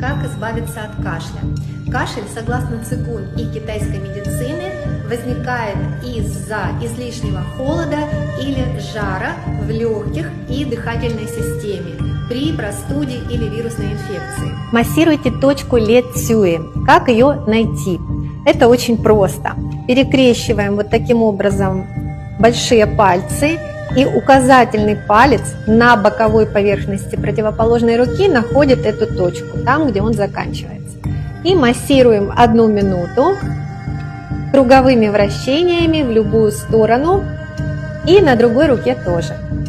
как избавиться от кашля. Кашель, согласно цигун и китайской медицины, возникает из-за излишнего холода или жара в легких и дыхательной системе при простуде или вирусной инфекции. Массируйте точку Ле Цюэ. Как ее найти? Это очень просто. Перекрещиваем вот таким образом большие пальцы, и указательный палец на боковой поверхности противоположной руки находит эту точку, там, где он заканчивается. И массируем 1 минуту круговыми вращениями в любую сторону и на другой руке тоже.